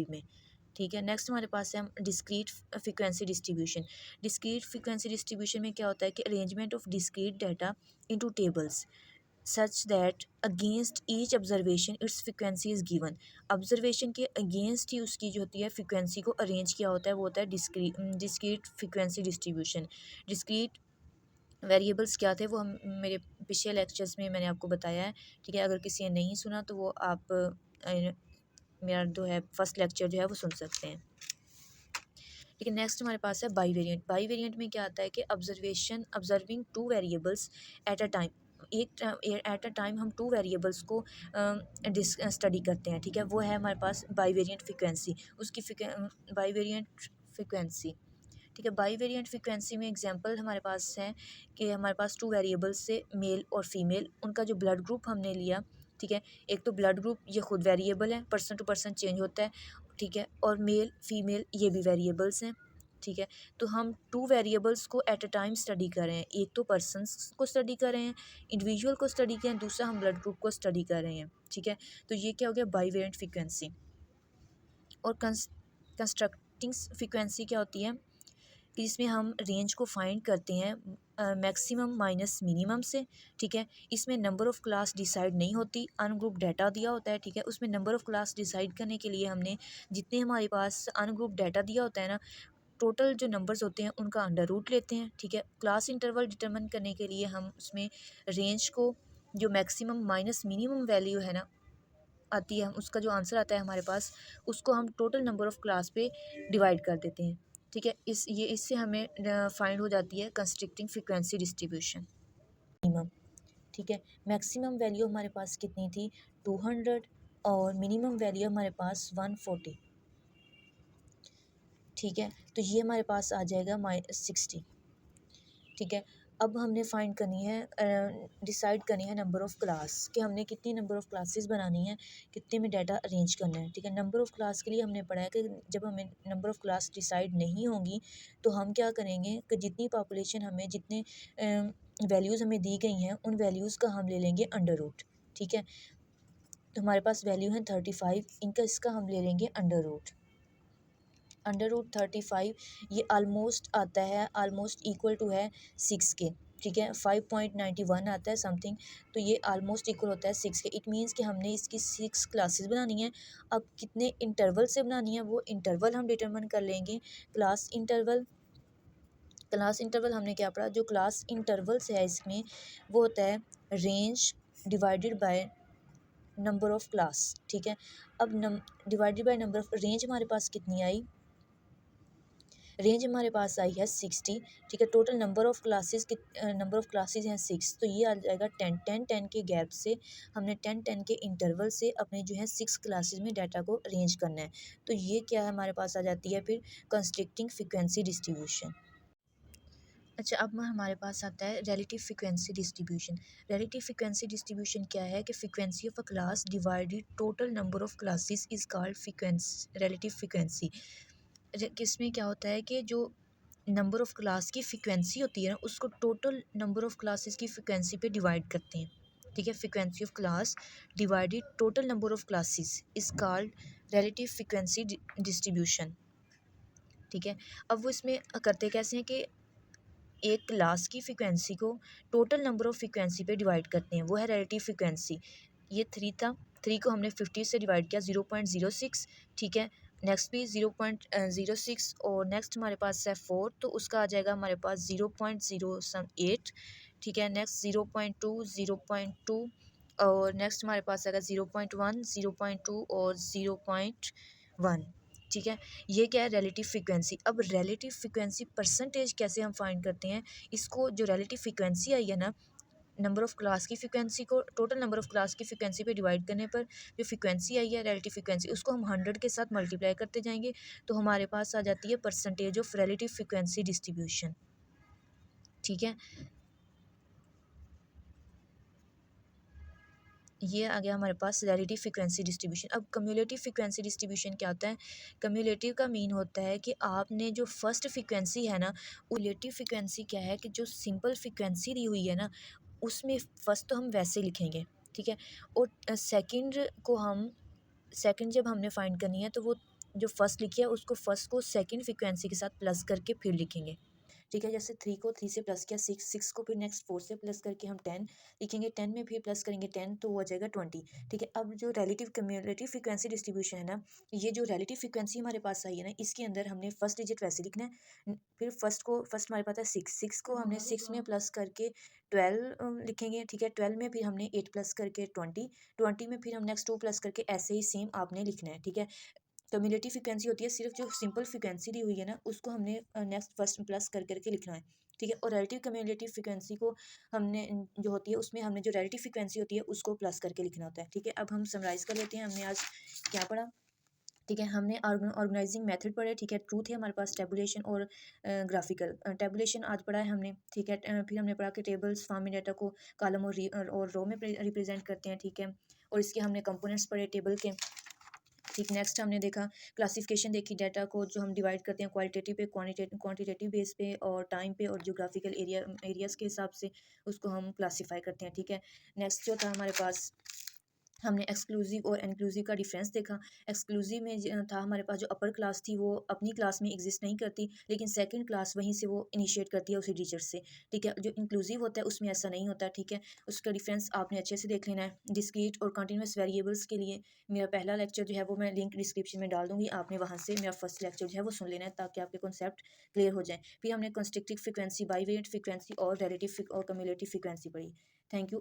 में, ठीक है। नेक्स्ट हमारे पास है हम discrete frequency distribution. Discrete frequency distribution में क्या होता है कि arrangement of discrete data into tables such that against each observation it's frequency is given. Observation के अगेंस्ट ही उसकी जो होती है फ्रिक्वेंसी को अरेंज किया होता है, वो होता है discrete frequency distribution. Discrete variables क्या थे वो हम मेरे पिछले लेक्चर्स में मैंने आपको बताया है, ठीक है। अगर किसी ने नहीं सुना तो वो आप मेरा जो है फर्स्ट लेक्चर जो है वो सुन सकते हैं, ठीक है। नेक्स्ट हमारे पास है बाई वेरिएंट। बाई वेरिएंट में क्या आता है कि observing two variables at a time, at a time हम टू वेरिएबल्स को स्टडी करते हैं, ठीक है। वो है हमारे पास बाई वेरिएंट फ्रिक्वेंसी। उसकी बाई वेरिएंट फ्रिक्वेंसी, ठीक है। बाई वेरिएंट फ्रिक्वेंसी में एग्जांपल हमारे पास है कि हमारे पास टू वेरिएबल्स से मेल और फीमेल, उनका जो ब्लड ग्रुप हमने लिया, ठीक है। एक तो ब्लड ग्रुप ये खुद वेरिएबल है, पर्सन टू पर्सन चेंज होता है, ठीक है। और मेल फीमेल ये भी वेरिएबल्स हैं, ठीक है। तो हम टू वेरिएबल्स को एट अ टाइम स्टडी कर रहे हैं। एक तो पर्सनस को स्टडी कर रहे हैं, इंडिविजुअल को स्टडी कर रहे हैं, दूसरा हम ब्लड ग्रुप को स्टडी कर रहे हैं, ठीक है। तो ये क्या हो गया बाई वेरिएंट फ्रिक्वेंसी। और कंस्ट्रक्टिंग फ्रिक्वेंसी क्या होती है कि इसमें हम रेंज को फाइंड करते हैं मैक्सिमम माइनस मिनिमम से, ठीक है। इसमें नंबर ऑफ़ क्लास डिसाइड नहीं होती, अनग्रुप डाटा दिया होता है, ठीक है। उसमें नंबर ऑफ़ क्लास डिसाइड करने के लिए हमने जितने हमारे पास अनग्रुप डाटा दिया होता है ना, टोटल जो नंबर्स होते हैं उनका अंडर रूट लेते हैं, ठीक है। क्लास इंटरवल डिटरमिन करने के लिए हम उसमें रेंज को जो मैक्सिमम माइनस मिनिमम वैल्यू है ना आती है, उसका जो आंसर आता है हमारे पास, उसको हम टोटल नंबर ऑफ़ क्लास पे डिवाइड कर देते हैं, ठीक है। इससे हमें फाइंड हो जाती है कंस्ट्रक्टिंग फ्रिक्वेंसी डिस्ट्रीब्यूशन मिनिमम, ठीक है। मैक्सिमम वैल्यू हमारे पास कितनी थी 200 और मिनिमम वैल्यू हमारे पास 140, ठीक है। तो ये हमारे पास आ जाएगा -60, ठीक है। अब हमने फाइंड करनी है डिसाइड करनी है नंबर ऑफ़ क्लास कि हमने कितनी नंबर ऑफ़ क्लासेस बनानी है, कितने में डाटा अरेंज करना है, ठीक है। नंबर ऑफ़ क्लास के लिए हमने पढ़ा है कि जब हमें नंबर ऑफ़ क्लास डिसाइड नहीं होंगी तो हम क्या करेंगे कि जितनी पॉपुलेशन हमें जितने वैल्यूज़ हमें दी गई हैं उन वैल्यूज़ का हम ले लेंगे अंडर रूट, ठीक है। तो हमारे पास वैल्यू है 35, इसका हम ले लेंगे अंडर रूट। अंडर रूट 35 ये आलमोस्ट आता है, आलमोस्ट इक्वल टू है 6 के, ठीक है। 5.91 आता है समथिंग, तो ये आलमोस्ट इक्वल होता है 6 के। इट मीन्स कि हमने इसकी 6 क्लासेस बनानी है। अब कितने इंटरवल से बनानी है वो इंटरवल हम डिटरमिन कर लेंगे। क्लास इंटरवल हमने क्या पढ़ा, जो क्लास इंटरवल्स है इसमें वो होता है range divided by number of class, ठीक है। अब divided by number of range हमारे पास कितनी आई, रेंज हमारे पास आई है 60, ठीक है। टोटल नंबर ऑफ़ क्लासेस हैं 6, तो ये आ जाएगा 10 के गैप से हमने 10 के इंटरवल से अपने जो है 6 क्लासेस में डाटा को अरेंज करना है। तो ये क्या है हमारे पास आ जाती है फिर कंस्ट्रक्टिंग फ्रिक्वेंसी डिस्ट्रीब्यूशन। अच्छा, अब हमारे पास आता है relative frequency distribution. Relative frequency distribution क्या है कि frequency of a class divided total number of classes is called relative frequency. किसमें क्या होता है कि जो नंबर ऑफ़ क्लास की फ्रिक्वेंसी होती है ना उसको टोटल नंबर ऑफ़ क्लासेस की फ्रिक्वेंसी पे डिवाइड करते हैं, ठीक है। Frequency of class divided total number of classes is called relative frequency distribution, ठीक है। अब वो इसमें करते कैसे हैं कि एक क्लास की फ्रिक्वेंसी को टोटल नंबर ऑफ़ फ्रिक्वेंसी पे डिवाइड करते हैं, वो है रिलेटिव फ्रिक्वेंसी। ये 3 था, 3 को हमने 50 से डिवाइड किया 0.06, ठीक है। नेक्स्ट भी 0.06 और नेक्स्ट हमारे पास है 4, तो उसका आ जाएगा हमारे पास 0.08, ठीक है। नेक्स्ट 0.2 0.2 और नेक्स्ट हमारे पास आएगा 0.1 0.2 और 0.1, ठीक है। ये क्या है रिलेटिव फ्रिक्वेंसी। अब रिलेटिव फ्रिक्वेंसी परसेंटेज कैसे हम फाइंड करते हैं, इसको जो रिलेटिव फ्रिक्वेंसी आई है ना नंबर ऑफ़ क्लास की फ्रिक्वेंसी को टोटल नंबर ऑफ़ क्लास की फ्रिक्वेंसी पे डिवाइड करने पर जो फ्रिक्वेंसी आई है रिलेटिव फ्रिक्वेंसी उसको हम 100 के साथ मल्टीप्लाई करते जाएंगे, तो हमारे पास आ जाती है percentage of relative frequency distribution, ठीक है। ये आ गया हमारे पास रिलेटिव फ्रिक्वेंसी डिस्ट्रीब्यूशन। अब कम्युलेटिव फ्रिक्वेंसी डिस्ट्रीब्यूशन क्या होता है, कम्युलेटिव का मीन होता है कि आपने जो फर्स्ट फ्रिक्वेंसी है ना, रिलेटिव फ्रिक्वेंसी क्या है कि जो सिंपल फ्रिक्वेंसी दी हुई है ना उसमें फर्स्ट तो हम वैसे लिखेंगे, ठीक है। और सेकंड जब हमने फाइंड करनी है तो वो जो फर्स्ट लिखी है उसको फर्स्ट को सेकंड फ्रीक्वेंसी के साथ प्लस करके फिर लिखेंगे, ठीक है। जैसे 3 को 3 से प्लस किया 6, 6 को फिर नेक्स्ट 4 से प्लस करके हम 10 लिखेंगे, 10 में फिर प्लस करेंगे 10 तो वो हो जाएगा 20, ठीक है। अब जो रिलेटिव क्यूमुलेटिव फ्रीक्वेंसी डिस्ट्रीब्यूशन है ना, ये जो रिलेटिव फ्रीक्वेंसी हमारे पास आई है ना, इसके अंदर हमने फर्स्ट डिजिट वैसे लिखना है, फिर फर्स्ट हमारे पास है 6, 6 को हमने 6 में प्लस करके 12 लिखेंगे, ठीक है। 12 में फिर हमने 8 प्लस करके 20, 20 में फिर हम नेक्स्ट 2 प्लस करके, ऐसे ही सेम आपने लिखना है, ठीक है। क्यूमुलेटिव फ्रीक्वेंसी होती है सिर्फ जो सिंपल फ्रीक्वेंसी दी हुई है ना, उसको हमने नेक्स्ट फर्स्ट प्लस कर करके लिखना है, ठीक है। और रिलेटिव क्यूमुलेटिव फ्रीक्वेंसी को हमने जो होती है उसमें हमने जो रिलेटिव फ्रीक्वेंसी होती है उसको प्लस करके लिखना होता है, ठीक है। अब हम समराइज कर लेते हैं हमने आज क्या पढ़ा, ठीक है। हमने ऑर्गेनाइजिंग मेथड पढ़ा है, ठीक है। ट्रूथ है हमारे पास, टेबुलेशन और ग्राफिकल। टेबुलेशन आज पढ़ा है हमने, ठीक है। फिर हमने पढ़ा कि टेबल्स फार्म में डाटा को कॉलम और रो में रिप्रेजेंट करते हैं, ठीक है। और इसके हमने कंपोनेंट्स पढ़े टेबल के, ठीक। नेक्स्ट हमने देखा क्लासिफिकेशन देखी, डाटा को जो हम डिवाइड करते हैं क्वालिटेटिव पे, क्वांटिटेटिव बेस पे और टाइम पे, और जोग्राफिकल एरियाज़ के हिसाब से उसको हम क्लासीफाई करते हैं, ठीक है। नेक्स्ट जो था हमारे पास, हमने एक्सक्लूसिव और इंक्लूसिव का डिफरेंस देखा। एक्सक्लूसिव में था हमारे पास जो अपर क्लास थी वो अपनी क्लास में एग्जिस्ट नहीं करती, लेकिन सेकंड क्लास वहीं से वो इनिशिएट करती है उसी टीचर से, ठीक है। जो इंक्लूसिव होता है उसमें ऐसा नहीं होता, ठीक है। उसका डिफरेंस आपने अच्छे से देख लेना है। डिस्क्रीट और कंटिन्यूस वेरिएबल्स के लिए मेरा पहला लेक्चर जो है वो मैं लिंक डिस्क्रिप्शन में डाल दूंगी, आपने वहाँ से मेरा फर्स्ट लेक्चर जो है वो सुन लेना है ताकि आपके कॉन्सेप्ट क्लियर हो जाए। फिर हमने कंस्ट्रक्टिव फ्रिक्वेंसी, बाईवेरिएंट फ्रिक्वेंसी और रिलेटिव और कम्युलेटिव फ्रिक्वेंसी पढ़ी। Thank you.